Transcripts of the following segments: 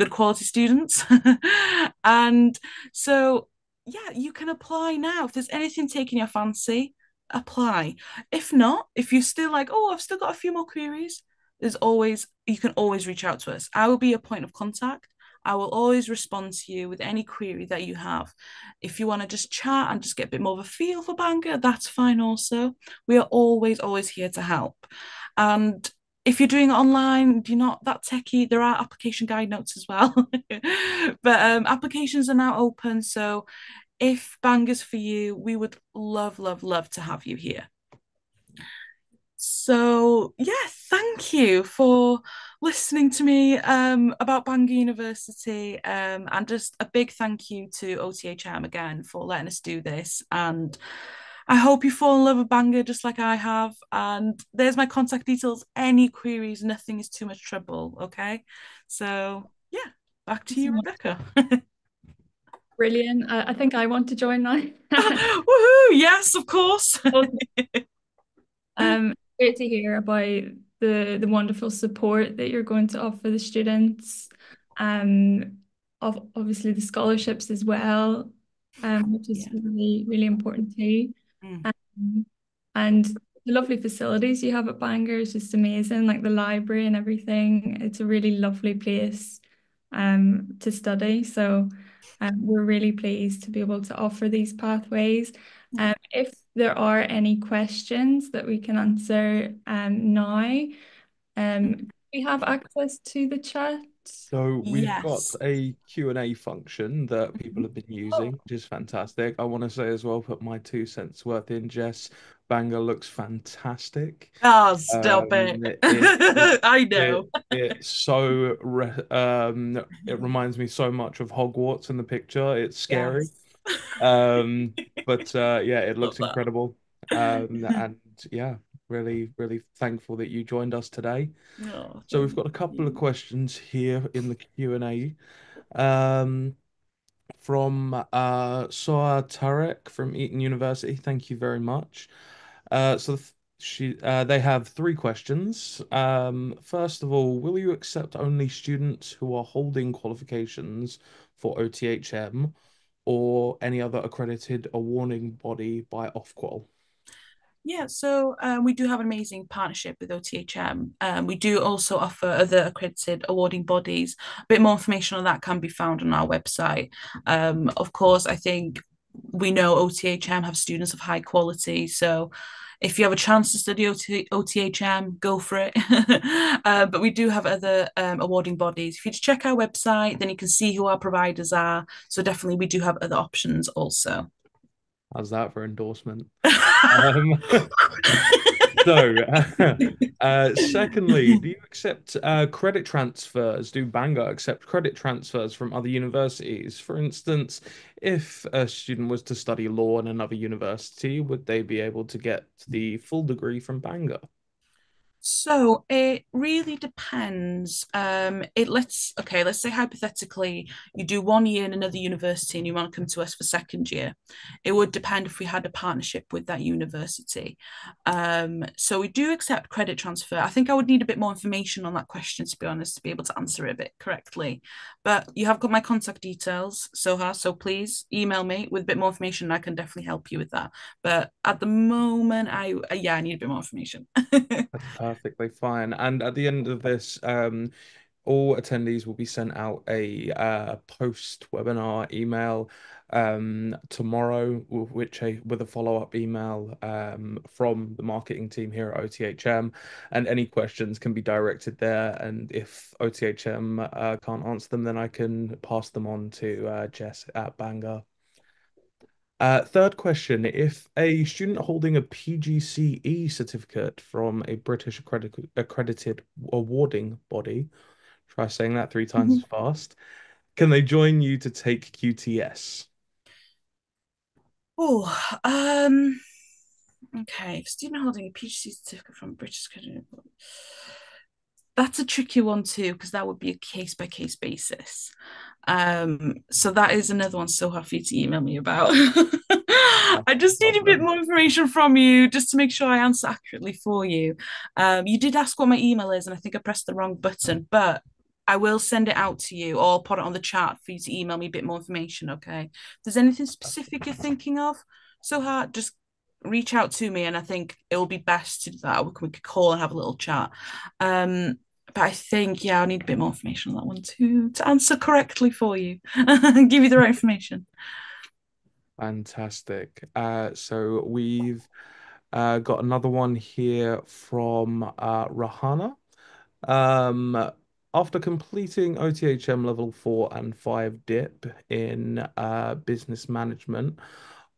good quality students. And so, yeah, you can apply now. If there's anything taking your fancy, apply. If not, if you're still like, oh, I've still got a few more queries, you can always reach out to us. I will be your point of contact. I will always respond to you with any query that you have. If you want to just chat and just get a bit more of a feel for Bangor, that's fine also. We are always here to help. And if you're doing it online, you're not that techie, there are application guide notes as well. But applications are now open. So if Bangor's for you, we would love to have you here. So yeah, thank you for listening to me about Bangor University, and just a big thank you to OTHM again for letting us do this. And I hope you fall in love with Bangor just like I have. And there's my contact details. Any queries, nothing is too much trouble. Okay, so yeah, back to you, Rebecca. Brilliant. I think I want to join now. Woohoo! Yes, of course. Great to hear about the wonderful support that you're going to offer the students. Um, obviously the scholarships as well, which is Yeah. really important too. Mm. Um, and the lovely facilities you have at Bangor is just amazing, like the library and everything. It's a really lovely place to study. So we're really pleased to be able to offer these pathways. If there are any questions that we can answer now, we have access to the chat. So we've got Yes. a Q&A function that people Mhm. have been Oh, using, which is fantastic. I want to say as well, put my 2 cents worth in, Jess. Bangor looks fantastic. Oh, stop it. It I it know. it's so it reminds me so much of Hogwarts in the picture. It's scary. Yes. But yeah, it Love looks that. incredible. And yeah, really thankful that you joined us today. Oh, So we've thank got a couple of you. questions here in the Q&A. Um, from Soa Tarek from Eton University. Thank you very much. So they have three questions. First of all, will you accept only students who are holding qualifications for OTHM or any other accredited awarding body by Ofqual? Yeah, so we do have an amazing partnership with OTHM. We do also offer other accredited awarding bodies. A bit more information on that can be found on our website. Of course, I think we know OTHM have students of high quality. So if you have a chance to study OTHM, go for it. But we do have other awarding bodies. If you just check our website, then you can see who our providers are. So definitely, we do have other options also. How's that for endorsement? Um, So, secondly, do you accept credit transfers? Do Bangor accept credit transfers from other universities? For instance, if a student was to study law in another university, would they be able to get the full degree from Bangor? So it really depends. Let's say hypothetically you do 1 year in another university and you want to come to us for second year. It would depend if we had a partnership with that university. So we do accept credit transfer. I think I would need a bit more information on that question to be honest, to be able to answer it a bit correctly. But you have got my contact details, Soha, so please email me with a bit more information and I can definitely help you with that. But at the moment, I need a bit more information. That's perfectly fine. And at the end of this, all attendees will be sent out a post-webinar email tomorrow, with a follow-up email from the marketing team here at OTHM, and any questions can be directed there. And if OTHM can't answer them, then I can pass them on to Jess at Bangor. Third question, if a student holding a PGCE certificate from a British accredited awarding body, try saying that three times as fast, can they join you to take QTS? Oh, okay. Student holding a PhD certificate from British Academy. That's a tricky one too, because that would be a case by case basis. So that is another one so hard for you to email me about. No I just need a bit problem. more information from you just to make sure I answer accurately for you. You did ask what my email is, and I think I pressed the wrong button, but I will send it out to you or put it on the chat for you to email me a bit more information, okay? If there's anything specific you're thinking of, so hard, just reach out to me and I think it will be best to do that. We could call and have a little chat. But I think, yeah, I need a bit more information on that one to answer correctly for you and give you the right information. Fantastic. So we've got another one here from Rahana. After completing OTHM level 4 and 5 dip in business management,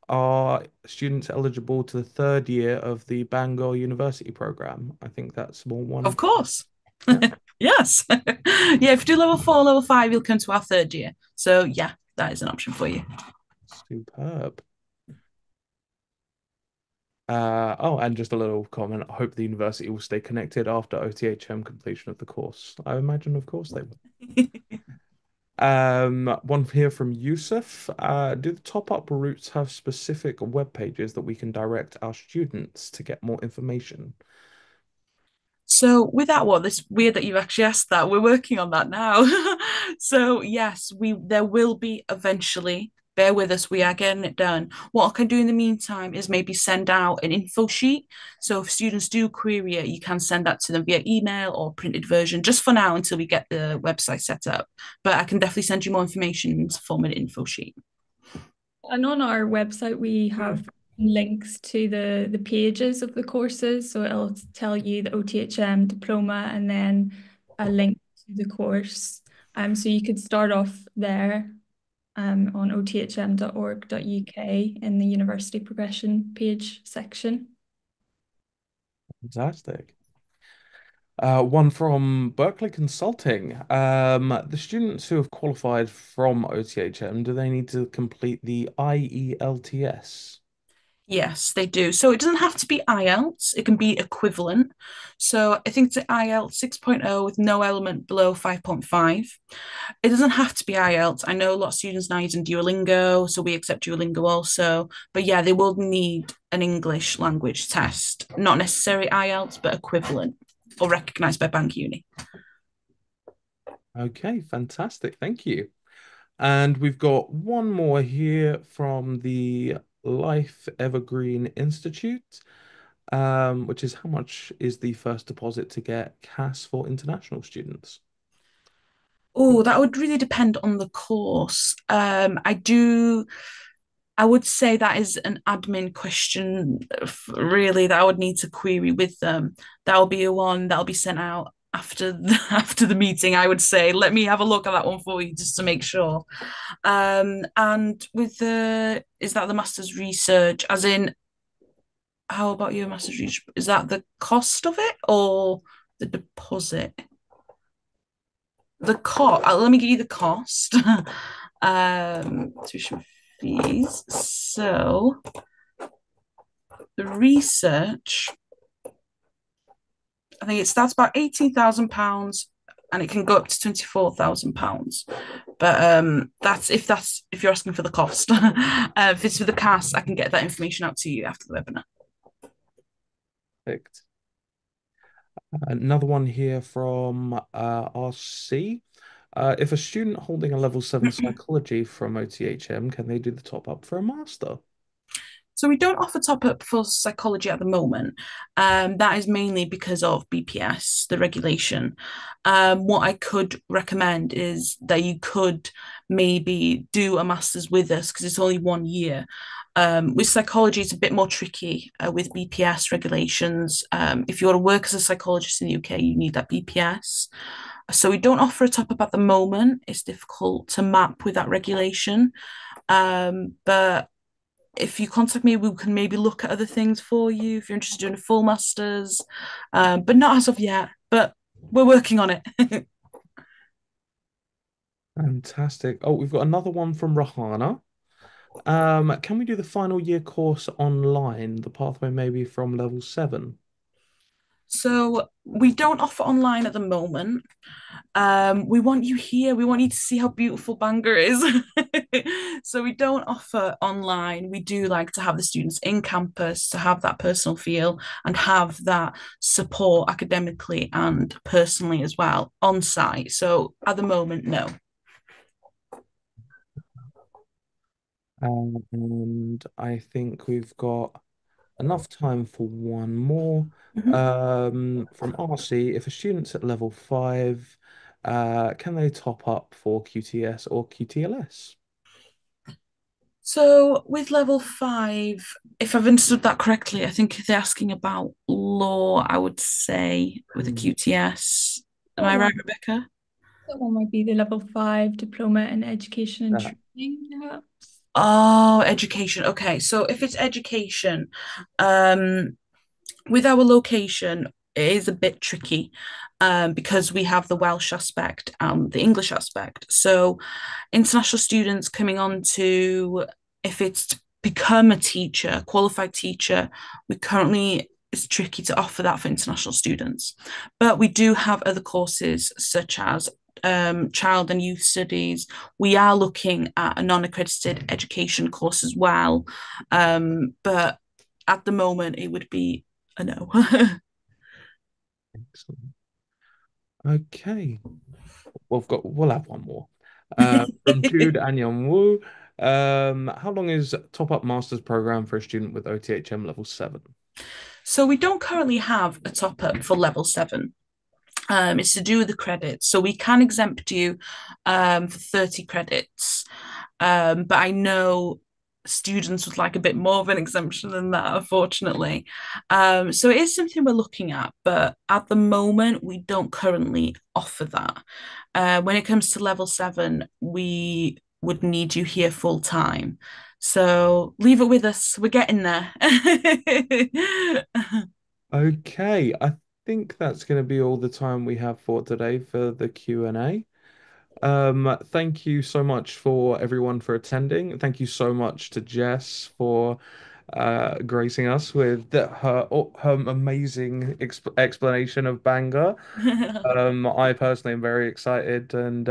are students eligible to the third year of the Bangor University program? I think that's more one. Of course. Yeah. Yes. Yeah, if you do level 4, level 5, you'll come to our third year. So yeah, that is an option for you. Superb. Oh, and just a little comment. I hope the university will stay connected after OTHM completion of the course. I imagine, of course, they will. One here from Yusuf. Do the top-up routes have specific web pages that we can direct our students to get more information? So with that one, it's weird that you've actually asked that. We're working on that now. So yes, there will be eventually. Bear with us, we are getting it done. What I can do in the meantime is maybe send out an info sheet. So if students do query it, you can send that to them via email or printed version, just for now until we get the website set up. But I can definitely send you more information in the form of an info sheet. And on our website, we have links to the pages of the courses. So it'll tell you the OTHM diploma and then a link to the course. So you could start off there on othm.org.uk in the university progression page section. Fantastic. One from Berkeley Consulting. The students who have qualified from OTHM, do they need to complete the IELTS? Yes, they do. So it doesn't have to be IELTS, it can be equivalent. So I think it's IELTS 6.0 with no element below 5.5. It doesn't have to be IELTS. I know a lot of students now using Duolingo, so we accept Duolingo also. But yeah, they will need an English language test, not necessarily IELTS, but equivalent or recognised by Bank Uni. Okay, fantastic. Thank you. And we've got one more here from the Life Evergreen Institute, which is how much is the first deposit to get CAS for international students? Oh, that would really depend on the course. I would say that is an admin question, really, that I would need to query with them. That'll be a one that'll be sent out after the meeting. I would say, let me have a look at that one for you just to make sure. And with is that the master's research? As in, how about your master's research? Is that the cost of it or the deposit? The cost. Let me give you the cost. Tuition fees. So the research, I think it starts about £18,000 and it can go up to £24,000. But that's if you're asking for the cost. If it's for the CAS, I can get that information out to you after the webinar. Perfect. Another one here from RC. If a student holding a level 7 psychology from OTHM, can they do the top up for a master? So we don't offer top up for psychology at the moment. That is mainly because of BPS, the regulation. What I could recommend is that you could maybe do a master's with us because it's only 1 year. With psychology, it's a bit more tricky with BPS regulations. If you want to work as a psychologist in the UK, you need that BPS. So we don't offer a top up at the moment. It's difficult to map with that regulation. But if you contact me, we can maybe look at other things for you if you're interested in a full master's, but not as of yet. But we're working on it. Fantastic. Oh, we've got another one from Rahana. Can we do the final year course online? The pathway maybe from level 7. So we don't offer online at the moment. We want you here. We want you to see how beautiful Bangor is. So we don't offer online. We do like to have the students in campus to have that personal feel and have that support academically and personally as well on site. So at the moment, no. And I think we've got enough time for one more. Mhm. From RC, if a student's at level 5, can they top up for QTS or QTLS? So with level 5, if I've understood that correctly, I think they're asking about law, I would say, with a Mm, QTS. Am That I right, one, Rebecca? that one might be the level 5 diploma in education and that- training, perhaps. Oh, education. Okay, so if it's education, um, with our location, it is a bit tricky because we have the Welsh aspect and the English aspect. So international students coming on to, if it's to become a teacher, qualified teacher, we currently, it's tricky to offer that for international students. But we do have other courses such as child and youth studies. We are looking at a non-accredited education course as well. But at the moment, it would be a no. Excellent. Okay. We'll have one more. From Jude Anyon Wu. How long is top up master's program for a student with OTHM level 7? So we don't currently have a top up for level 7. It's to do with the credits. So we can exempt you for 30 credits. But I know students would like a bit more of an exemption than that, unfortunately. So it is something we're looking at, but at the moment, we don't currently offer that. When it comes to level 7, we would need you here full time. So leave it with us. We're getting there. Okay, I think that's going to be all the time we have for today for the Q&A. Thank you so much for everyone for attending. Thank you so much to Jess for gracing us with her amazing explanation of Bangor. I personally am very excited and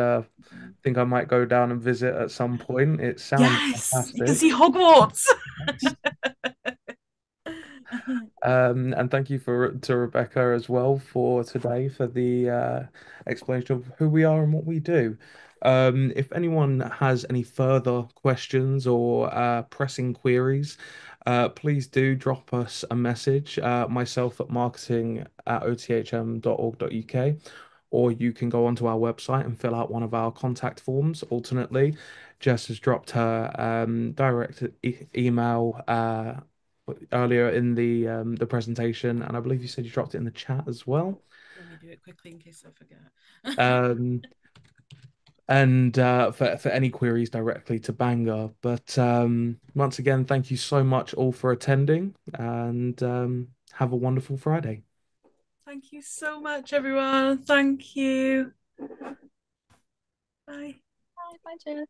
think I might go down and visit at some point. It sounds Yes, you can fantastic. see Hogwarts. Yes. And thank you to Rebecca as well for today for the explanation of who we are and what we do. If anyone has any further questions or pressing queries, please do drop us a message, myself at marketing@othm.org.uk, or you can go onto our website and fill out one of our contact forms. Alternately, Jess has dropped her direct email earlier in the presentation, and I believe you said you dropped it in the chat as well. Let me do it quickly in case I forget. Um, and for any queries directly to Bangor. But once again, thank you so much all for attending, and have a wonderful Friday. Thank you so much, everyone. Thank you. Bye. Bye, bye, Jess.